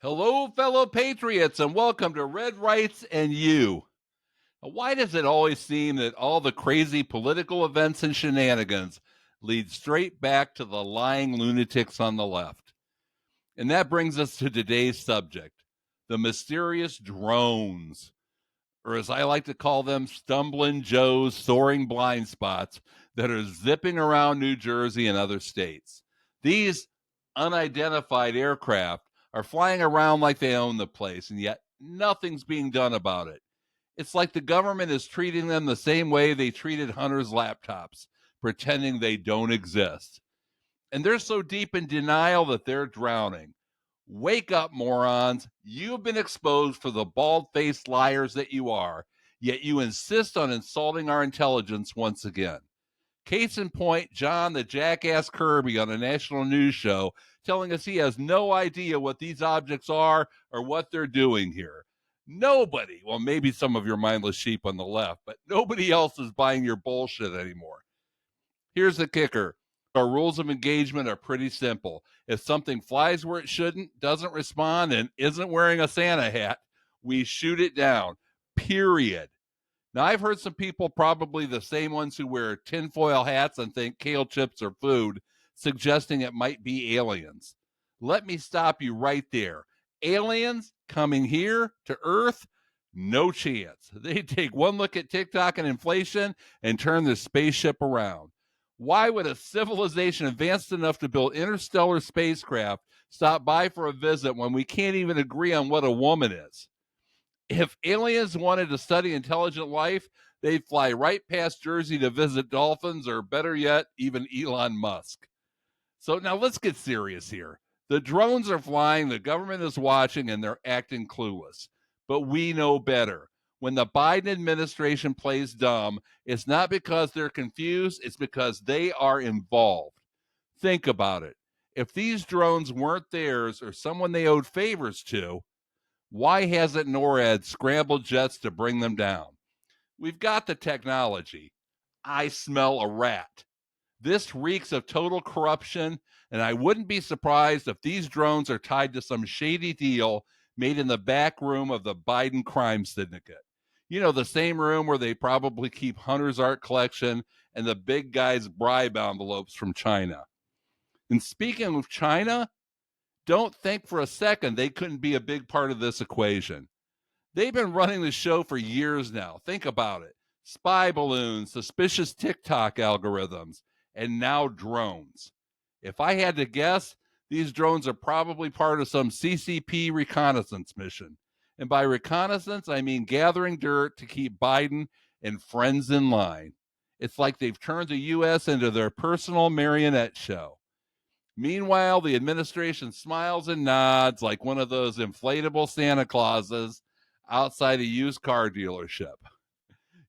Hello, fellow patriots, and welcome to Red Rights and You. Now, why does it always seem that all the crazy political events and shenanigans lead straight back to the lying lunatics on the left? And that brings us to today's subject, the mysterious drones, or as I like to call them, stumbling Joes soaring blind spots that are zipping around New Jersey and other states. These unidentified aircraft are flying around like they own the place, and yet nothing's being done about it. It's like the government is treating them the same way they treated Hunter's laptops, pretending they don't exist. And they're so deep in denial that they're drowning. Wake up, morons. You've been exposed for the bald faced liars that you are, yet you insist on insulting our intelligence once again. Case in point, John the Jackass Kirby on a national news show telling us he has no idea what these objects are or what they're doing here. Nobody, well, maybe some of your mindless sheep on the left, but nobody else is buying your bullshit anymore. Here's the kicker. Our rules of engagement are pretty simple. If something flies where it shouldn't, doesn't respond, and isn't wearing a Santa hat, we shoot it down. Period. Now, I've heard some people, probably the same ones who wear tinfoil hats and think kale chips are food, suggesting it might be aliens. Let me stop you right there. Aliens coming here to Earth? No chance. They take one look at TikTok and inflation and turn their spaceship around. Why would a civilization advanced enough to build interstellar spacecraft stop by for a visit when we can't even agree on what a woman is? If aliens wanted to study intelligent life, they'd fly right past Jersey to visit dolphins, or better yet, even Elon Musk. So now let's get serious here. The drones are flying, the government is watching, and they're acting clueless. But we know better. When the Biden administration plays dumb, it's not because they're confused, it's because they are involved. Think about it. If these drones weren't theirs or someone they owed favors to, why hasn't NORAD scrambled jets to bring them down? We've got the technology. I smell a rat. This reeks of total corruption, and I wouldn't be surprised if these drones are tied to some shady deal made in the back room of the Biden crime syndicate. You know, the same room where they probably keep Hunter's art collection and the big guy's bribe envelopes from China. And speaking of China, don't think for a second they couldn't be a big part of this equation. They've been running the show for years now. Think about it. Spy balloons, suspicious TikTok algorithms, and now drones. If I had to guess, these drones are probably part of some CCP reconnaissance mission. And by reconnaissance, I mean gathering dirt to keep Biden and friends in line. It's like they've turned the U.S. into their personal marionette show. Meanwhile, the administration smiles and nods like one of those inflatable Santa Clauses outside a used car dealership.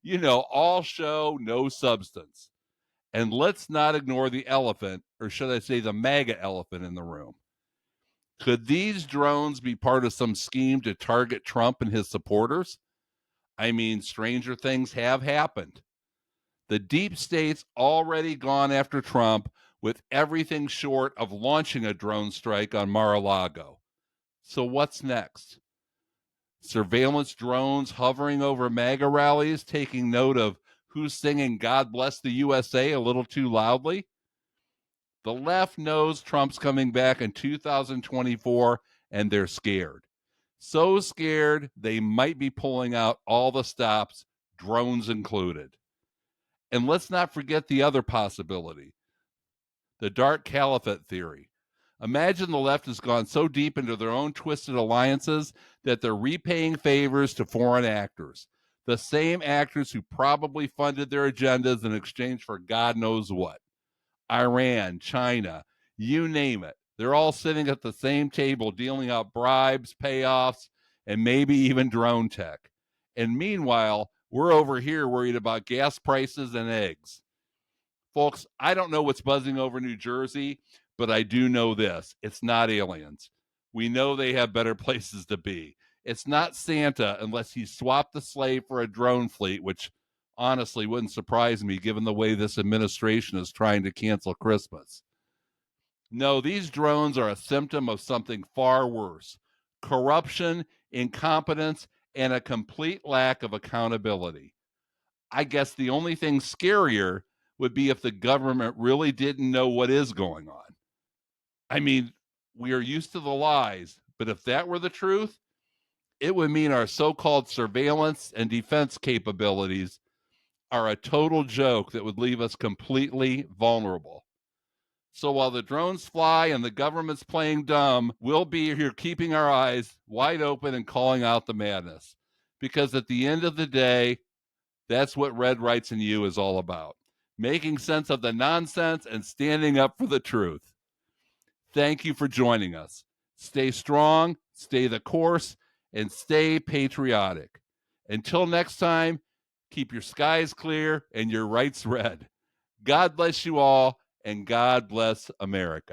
You know, all show, no substance. And let's not ignore the elephant, or should I say the MAGA elephant in the room. Could these drones be part of some scheme to target Trump and his supporters? I mean, stranger things have happened. The deep state's already gone after Trump with everything short of launching a drone strike on Mar-a-Lago. So what's next? Surveillance drones hovering over MAGA rallies, taking note of who's singing God Bless the USA a little too loudly? The left knows Trump's coming back in 2024, and they're scared. So scared, they might be pulling out all the stops, drones included. And let's not forget the other possibility, the dark caliphate theory. Imagine the left has gone so deep into their own twisted alliances that they're repaying favors to foreign actors, the same actors who probably funded their agendas in exchange for God knows what. Iran, China, you name it. They're all sitting at the same table dealing out bribes, payoffs, and maybe even drone tech. And meanwhile, we're over here worried about gas prices and eggs. Folks, I don't know what's buzzing over New Jersey, but I do know this. It's not aliens. We know they have better places to be. It's not Santa unless he swapped the sleigh for a drone fleet, which honestly wouldn't surprise me given the way this administration is trying to cancel Christmas. No, these drones are a symptom of something far worse. corruption, incompetence, and a complete lack of accountability. I guess the only thing scarier would be if the government really didn't know what is going on. I mean, we are used to the lies, but if that were the truth, it would mean our so-called surveillance and defense capabilities are a total joke that would leave us completely vulnerable. So while the drones fly and the government's playing dumb, we'll be here keeping our eyes wide open and calling out the madness. Because at the end of the day, that's what Red Rights and You is all about. Making sense of the nonsense and standing up for the truth. Thank you for joining us. Stay strong, stay the course, and stay patriotic. Until next time, keep your skies clear and your rights red. God bless you all, and God bless America.